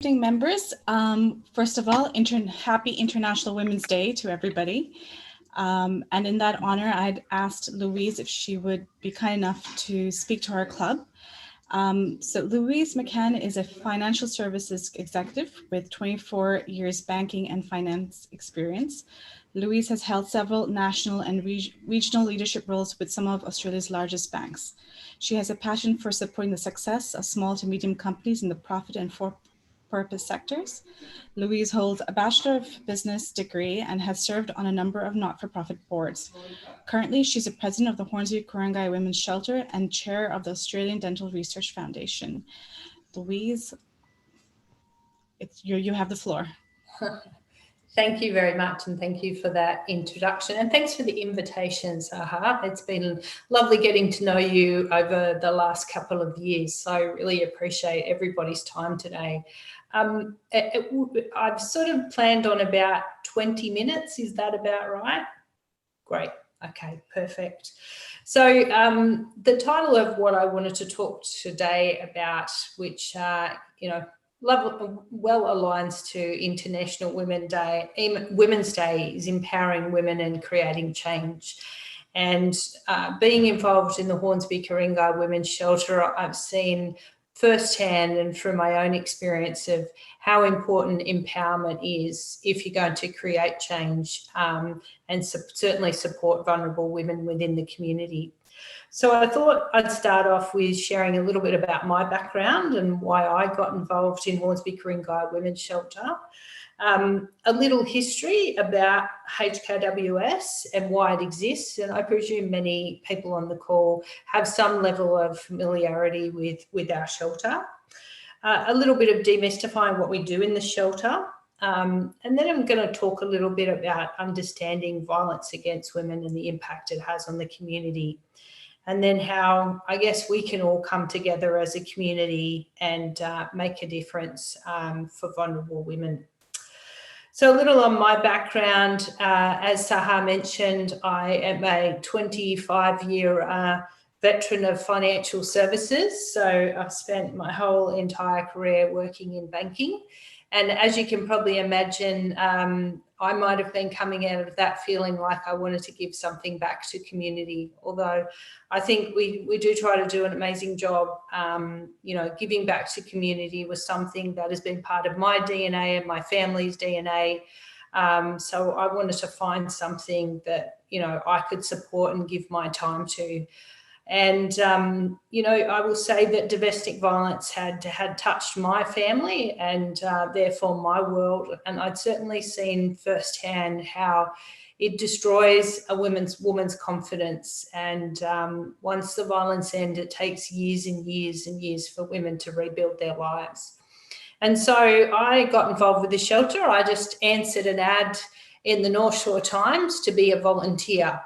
accepting members. First of all, happy International Women's Day to everybody. And in that honor, I'd asked Louise if she would be kind enough to speak to our club. So Louise McCann is a financial services executive with 24 years banking and finance experience. Louise has held several national and regional leadership roles with some of Australia's largest banks. She has a passion for supporting the success of small to medium companies in the profit and for-purpose sectors. Louise holds a Bachelor of Business degree and has served on a number of not-for-profit boards. Currently, she's a president of the Hornsby Ku-ring-gai Women's Shelter and chair of the Australian Dental Research Foundation. Louise, you have the floor. Thank you very much, and thank you for that introduction, and thanks for the invitation, Saha. It's been lovely getting to know you over the last couple of years, so I really appreciate everybody's time today. I've sort of planned on about 20 minutes. Is that about right? Great. Okay, perfect. So the title of what I wanted to talk today about, which well aligns to International Women's Day, is empowering women and creating change. And being involved in the Hornsby Ku-ring-gai Women's Shelter, I've seen firsthand and through my own experience of how important empowerment is if you're going to create change and certainly support vulnerable women within the community. So I thought I'd start off with sharing a little bit about my background and why I got involved in Hornsby Ku-ring-gai Women's Shelter. A little history about HKWS and why it exists, and I presume many people on the call have some level of familiarity with our shelter. A little bit of demystifying what we do in the shelter, and then I'm going to talk a little bit about understanding violence against women and the impact it has on the community, and then how I guess we can all come together as a community and make a difference for vulnerable women. So a little on my background, as Saha mentioned, I am a 25-year veteran of financial services. So I've spent my whole entire career working in banking. And as you can probably imagine, I might have been coming out of that feeling like I wanted to give something back to community, although I think we do try to do an amazing job. Giving back to community was something that has been part of my DNA and my family's DNA. So I wanted to find something that, I could support and give my time to. And, I will say that domestic violence had touched my family and therefore my world. And I'd certainly seen firsthand how it destroys a woman's confidence. And once the violence ends, it takes years and years and years for women to rebuild their lives. And so I got involved with the shelter. I just answered an ad in the North Shore Times to be a volunteer.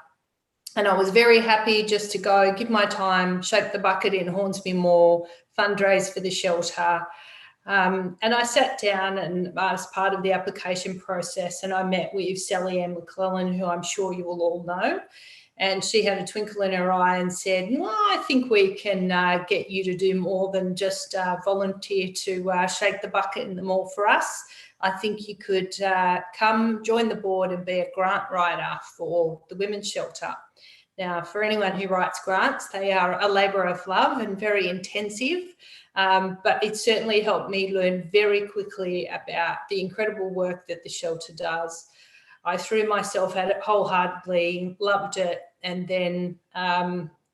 And I was very happy just to go, give my time, shake the bucket in Hornsby Mall, fundraise for the shelter. And I sat down and as part of the application process, and I met with Sally Ann McClellan, who I'm sure you will all know. And she had a twinkle in her eye and said, well, I think we can get you to do more than just volunteer to shake the bucket in the mall for us. I think you could come join the board and be a grant writer for the women's shelter. Now, for anyone who writes grants, they are a labour of love and very intensive, but it certainly helped me learn very quickly about the incredible work that the shelter does. I threw myself at it wholeheartedly, loved it, and then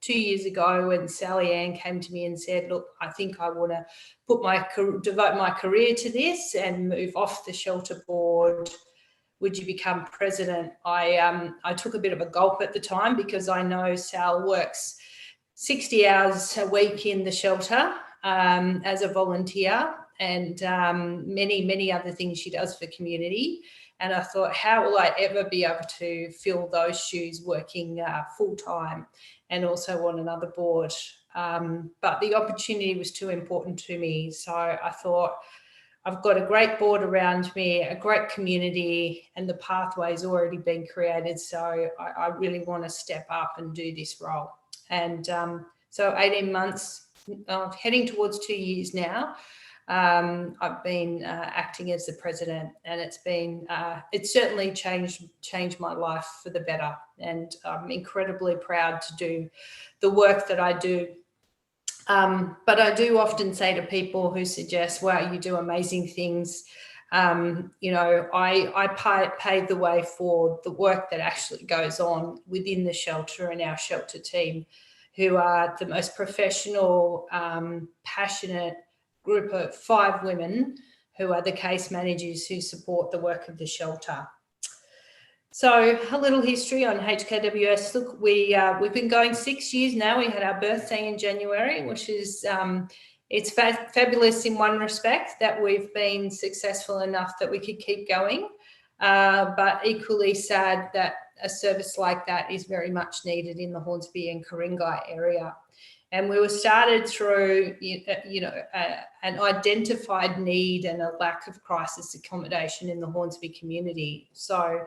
2 years ago when Sally Ann came to me and said, look, I think I want to devote my career to this and move off the shelter board. Would you become president? I took a bit of a gulp at the time because I know Sal works 60 hours a week in the shelter as a volunteer and many, many other things she does for community. And I thought, how will I ever be able to fill those shoes working full time and also on another board? But the opportunity was too important to me. So I thought, I've got a great board around me, a great community, and the pathway's already been created. So I really want to step up and do this role. And so 18 months, heading towards 2 years now, I've been acting as the president, and it's certainly changed my life for the better. And I'm incredibly proud to do the work that I do. But I do often say to people who suggest, wow, you do amazing things, I pave the way for the work that actually goes on within the shelter and our shelter team, who are the most professional, passionate group of 5 women who are the case managers who support the work of the shelter. So a little history on HKWS. Look, we've been going 6 years now. We had our birthday in January, which is it's fabulous in one respect that we've been successful enough that we could keep going, but equally sad that a service like that is very much needed in the Hornsby and Ku-ring-gai area. And we were started through, an identified need and a lack of crisis accommodation in the Hornsby community. So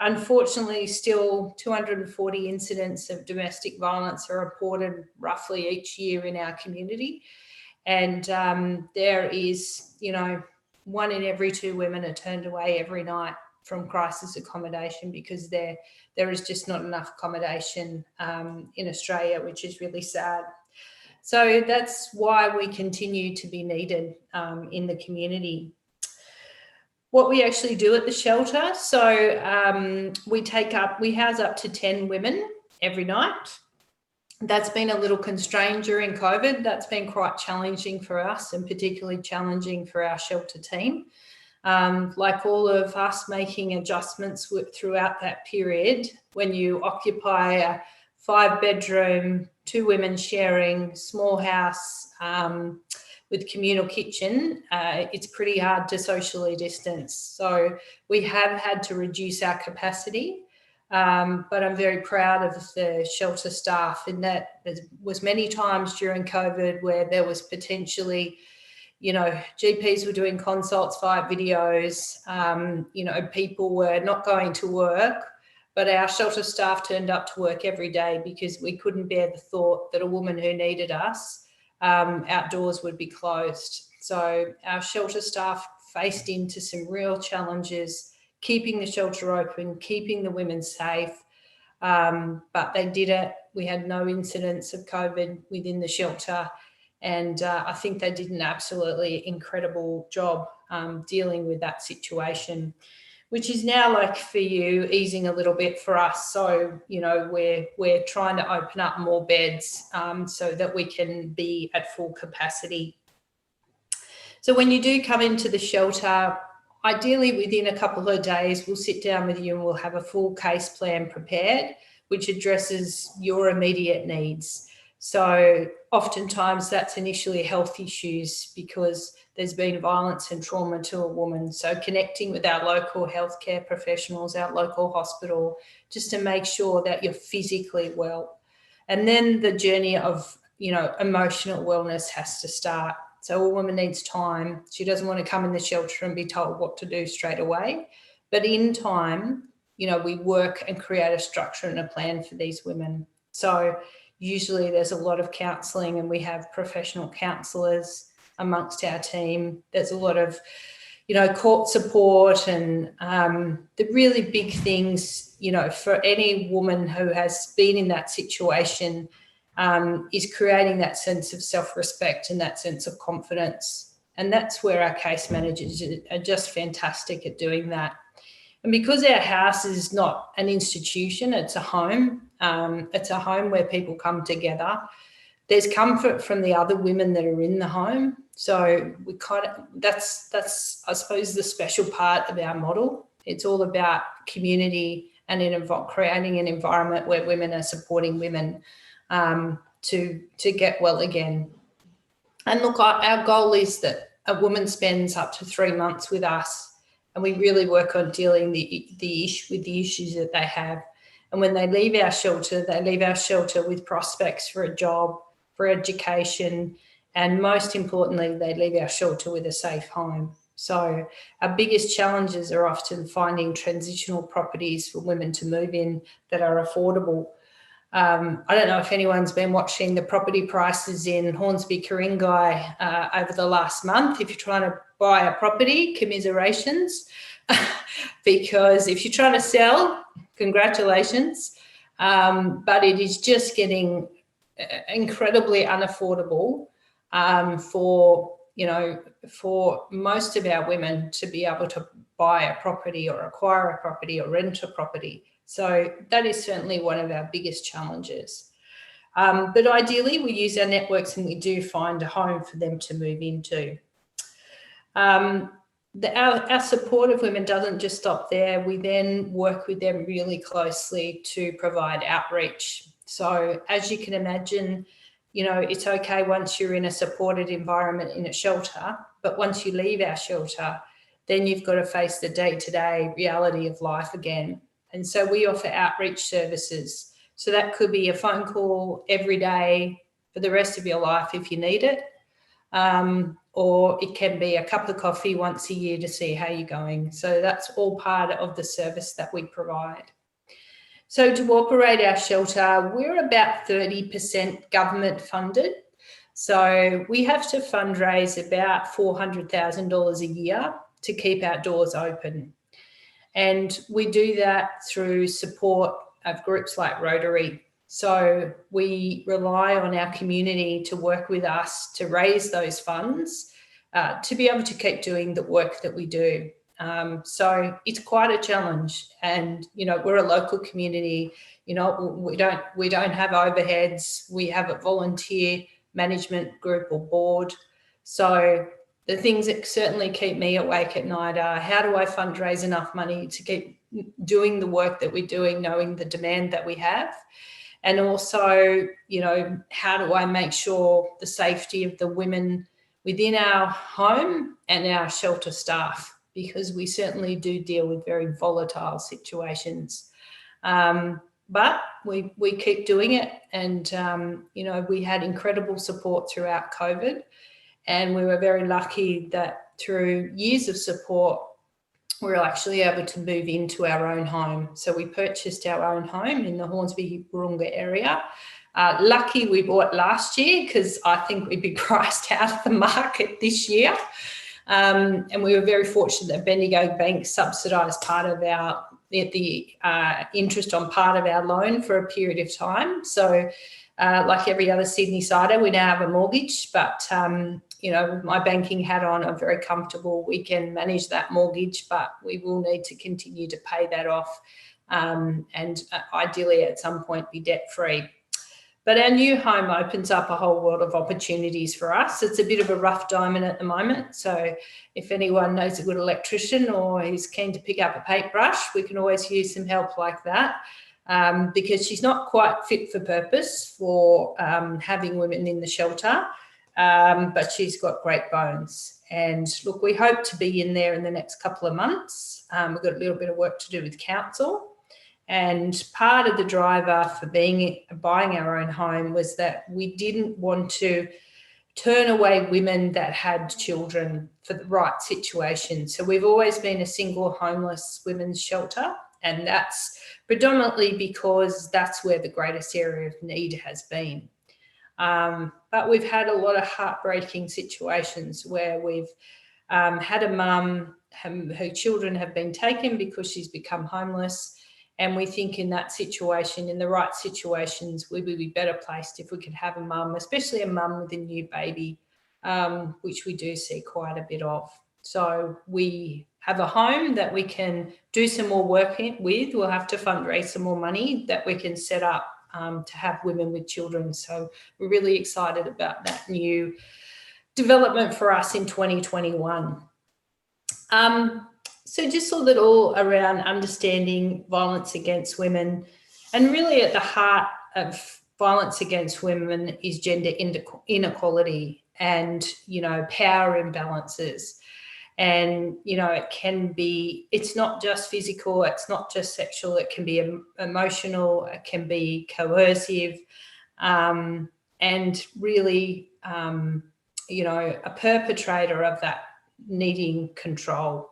unfortunately, still 240 incidents of domestic violence are reported roughly each year in our community. And there is, 1 in every 2 women are turned away every night from crisis accommodation because there is just not enough accommodation in Australia, which is really sad. So that's why we continue to be needed in the community. What we actually do at the shelter, so we house up to 10 women every night. That's been a little constrained during COVID. That's been quite challenging for us, and particularly challenging for our shelter team. Like all of us, making adjustments throughout that period. When you occupy a 5-bedroom, 2 women sharing small house with communal kitchen, it's pretty hard to socially distance. So we have had to reduce our capacity, but I'm very proud of the shelter staff in that there was many times during COVID where there was potentially, GPs were doing consults via videos, people were not going to work, but our shelter staff turned up to work every day because we couldn't bear the thought that a woman who needed us outdoors would be closed. So our shelter staff faced into some real challenges, keeping the shelter open, keeping the women safe, but they did it. We had no incidents of COVID within the shelter, and I think they did an absolutely incredible job dealing with that situation, which is now, like for you, easing a little bit for us. So, we're trying to open up more beds so that we can be at full capacity. So when you do come into the shelter, ideally within a couple of days, we'll sit down with you and we'll have a full case plan prepared, which addresses your immediate needs. So oftentimes that's initially health issues because there's been violence and trauma to a woman. So connecting with our local healthcare professionals, our local hospital, just to make sure that you're physically well. And then the journey of, emotional wellness has to start. So a woman needs time. She doesn't want to come in the shelter and be told what to do straight away. But in time, we work and create a structure and a plan for these women. So usually there's a lot of counselling, and we have professional counsellors amongst our team. There's a lot of, court support, and the really big things, for any woman who has been in that situation is creating that sense of self-respect and that sense of confidence. And that's where our case managers are just fantastic at doing that. And because our house is not an institution, it's a home. It's a home where people come together. There's comfort from the other women that are in the home. So we that's I suppose the special part of our model. It's all about community and creating an environment where women are supporting women to get well again. And look, our goal is that a woman spends up to 3 months with us, and we really work on dealing with the issues that they have. And when they leave our shelter with prospects for a job, for education, and most importantly, they leave our shelter with a safe home. So our biggest challenges are often finding transitional properties for women to move in that are affordable. I don't know if anyone's been watching the property prices in Hornsby, Ku-ring-gai over the last month. If you're trying to buy a property, commiserations, because if you're trying to sell, congratulations. But it is just getting incredibly unaffordable for most of our women to be able to buy a property or acquire a property or rent a property. So that is certainly one of our biggest challenges. But ideally, we use our networks and we do find a home for them to move into. Our support of women doesn't just stop there. We then work with them really closely to provide outreach. So as you can imagine, it's okay once you're in a supported environment in a shelter, but once you leave our shelter, then you've got to face the day-to-day reality of life again. And so we offer outreach services. So that could be a phone call every day for the rest of your life if you need it. Or it can be a cup of coffee once a year to see how you're going. So that's all part of the service that we provide. So to operate our shelter, we're about 30% government funded. So we have to fundraise about $400,000 a year to keep our doors open. And we do that through support of groups like Rotary. So we rely on our community to work with us to raise those funds to be able to keep doing the work that we do. So it's quite a challenge, and we're a local community. We don't have overheads. We have a volunteer management group or board. So the things that certainly keep me awake at night are, how do I fundraise enough money to keep doing the work that we're doing, knowing the demand that we have? And also, how do I make sure the safety of the women within our home and our shelter staff, because we certainly do deal with very volatile situations. But we keep doing it. And, we had incredible support throughout COVID. And we were very lucky that through years of support, we were actually able to move into our own home. So we purchased our own home in the Hornsby Ku-ring-gai area. Lucky we bought last year, because I think we'd be priced out of the market this year. And we were very fortunate that Bendigo Bank subsidised part of the interest on part of our loan for a period of time. So like every other Sydney-sider, we now have a mortgage, but with my banking hat on, I'm very comfortable. We can manage that mortgage, but we will need to continue to pay that off and ideally at some point be debt-free. But our new home opens up a whole world of opportunities for us. It's a bit of a rough diamond at the moment. So if anyone knows a good electrician or is keen to pick up a paintbrush, we can always use some help like that. Because she's not quite fit for purpose for having women in the shelter, but she's got great bones. And look, we hope to be in there in the next couple of months. We've got a little bit of work to do with council. And part of the driver for buying our own home was that we didn't want to turn away women that had children for the right situation. So we've always been a single homeless women's shelter, and that's predominantly because that's where the greatest area of need has been. But we've had a lot of heartbreaking situations where we've had a mum, her children have been taken because she's become homeless. And we think in that situation, in the right situations, we would be better placed if we could have a mum, especially a mum with a new baby, which we do see quite a bit of. So we have a home that we can do some more work with. We'll have to fundraise some more money that we can set up to have women with children. So we're really excited about that new development for us in 2021. So just a little around understanding violence against women, and really at the heart of violence against women is gender inequality and, power imbalances. And, it's not just physical, it's not just sexual, it can be emotional, it can be coercive, and really, a perpetrator of that needing control.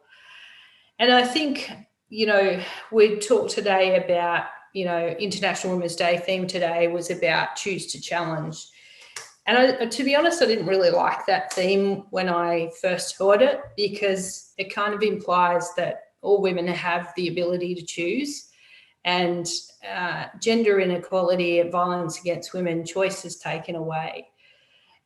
And I think, we talked today about International Women's Day theme today was about choose to challenge. And to be honest, I didn't really like that theme when I first heard it, because it kind of implies that all women have the ability to choose, and gender inequality and violence against women, choice is taken away.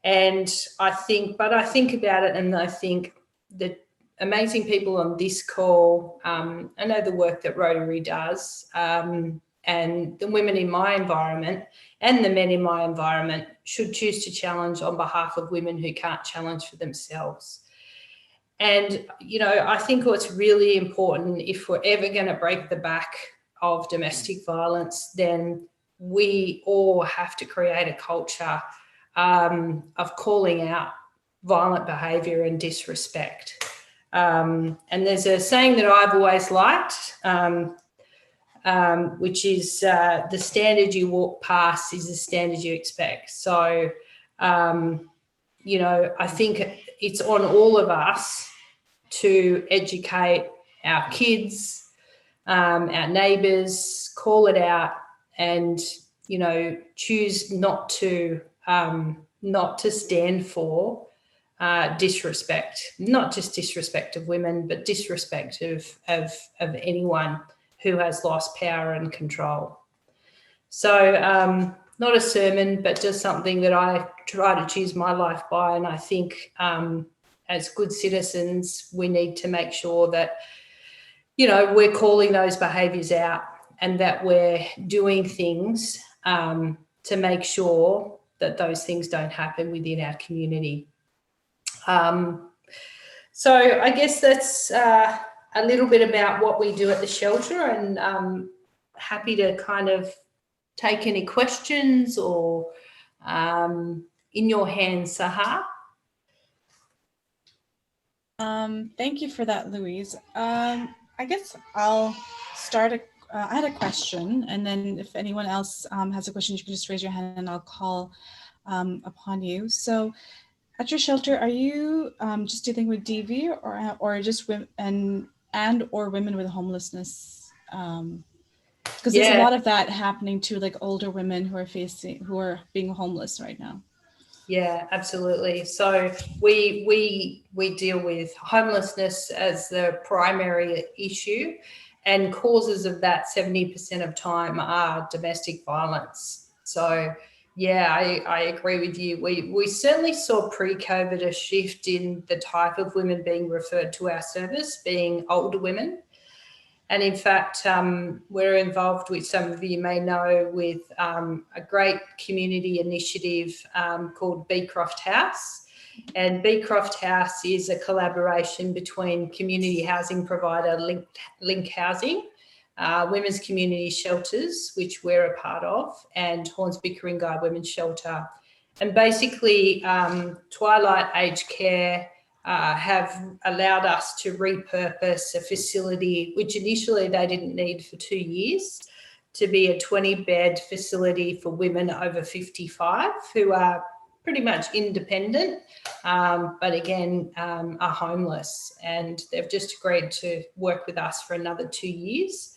And I think about it, and I think the amazing people on this call, I know the work that Rotary does, and the women in my environment and the men in my environment should choose to challenge on behalf of women who can't challenge for themselves. And, I think what's really important, if we're ever going to break the back of domestic violence, then we all have to create a culture of calling out violent behaviour and disrespect. And there's a saying that I've always liked, which is the standard you walk past is the standard you expect. So, I think it's on all of us to educate our kids, our neighbours, call it out, and, choose not to stand for disrespect, not just disrespect of women, but disrespect of anyone who has lost power and control. So not a sermon, but just something that I try to choose my life by. And I think as good citizens, we need to make sure that, we're calling those behaviours out, and that we're doing things to make sure that those things don't happen within our community. So I guess that's a little bit about what we do at the shelter, and happy to kind of take any questions or in your hands, Sahar. Thank you for that, Louise. I guess I'll start. I had a question, and then if anyone else has a question, you can just raise your hand and I'll call upon you. So at your shelter, are you just dealing with DV or just women or women with homelessness? Because there's a lot of that happening to like older women who are being homeless right now. Yeah, absolutely. So we deal with homelessness as the primary issue, and causes of that 70% of time are domestic violence. So yeah, I agree with you. We certainly saw pre-COVID a shift in the type of women being referred to our service, being older women. And in fact, we're involved with, some of you may know, with a great community initiative called Beecroft House. And Beecroft House is a collaboration between community housing provider Link Housing, Women's Community Shelters, which we're a part of, and Hornsby Ku-ring-gai Women's Shelter. And basically, Twilight Aged Care have allowed us to repurpose a facility which initially they didn't need for 2 years to be a 20-bed facility for women over 55 who are pretty much independent, but again, are homeless. And they've just agreed to work with us for another 2 years.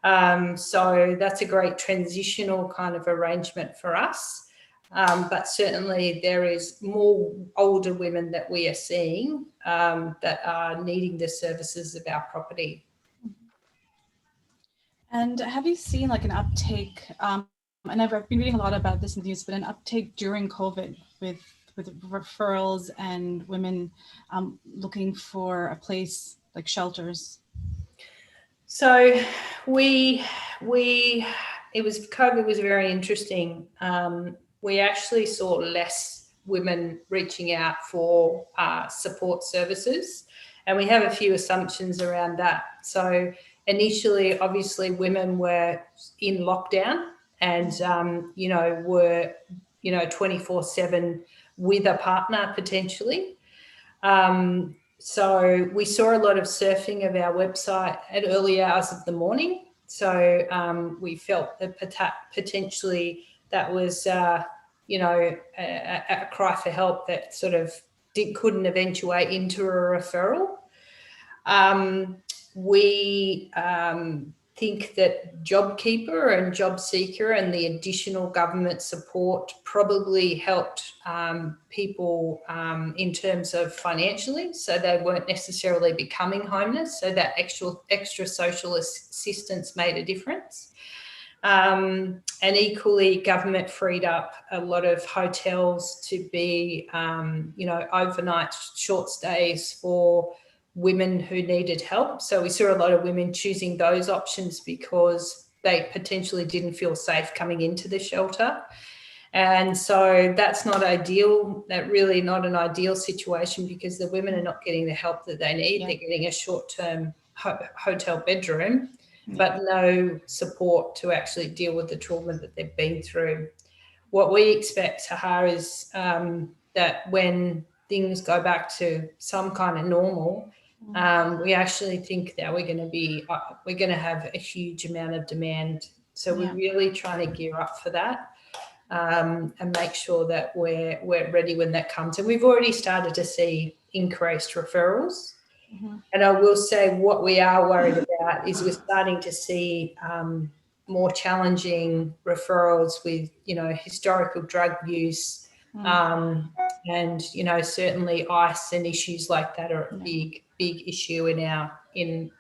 So that's a great transitional kind of arrangement for us. But certainly there is more older women that we are seeing that are needing the services of our property. And have you seen like an uptake, and I've been reading a lot about this in the news, but an uptake during COVID with referrals and women looking for a place like shelters? So COVID was very interesting. We actually saw less women reaching out for support services, and we have a few assumptions around that. So initially, obviously, women were in lockdown and, were, 24/7 with a partner potentially. So we saw a lot of surfing of our website at early hours of the morning. So we felt that potentially that was, a cry for help that sort of couldn't eventuate into a referral. We think that JobKeeper and JobSeeker and the additional government support probably helped people in terms of financially, so they weren't necessarily becoming homeless. So that extra social assistance made a difference. And equally, government freed up a lot of hotels to be, overnight short stays for women who needed help. So we saw a lot of women choosing those options because they potentially didn't feel safe coming into the shelter. And so that's not ideal. That really not an ideal situation, because the women are not getting the help that they need. Yeah. They're getting a short-term hotel bedroom, but no support to actually deal with the trauma that they've been through. What we expect, Sahar, is that when things go back to some kind of normal, we actually think that we're going to have a huge amount of demand. So we're really trying to gear up for that, and make sure that we're ready when that comes. And we've already started to see increased referrals. And I will say what we are worried about is we're starting to see more challenging referrals with, historical drug use, and, certainly ICE and issues like that are a big issue in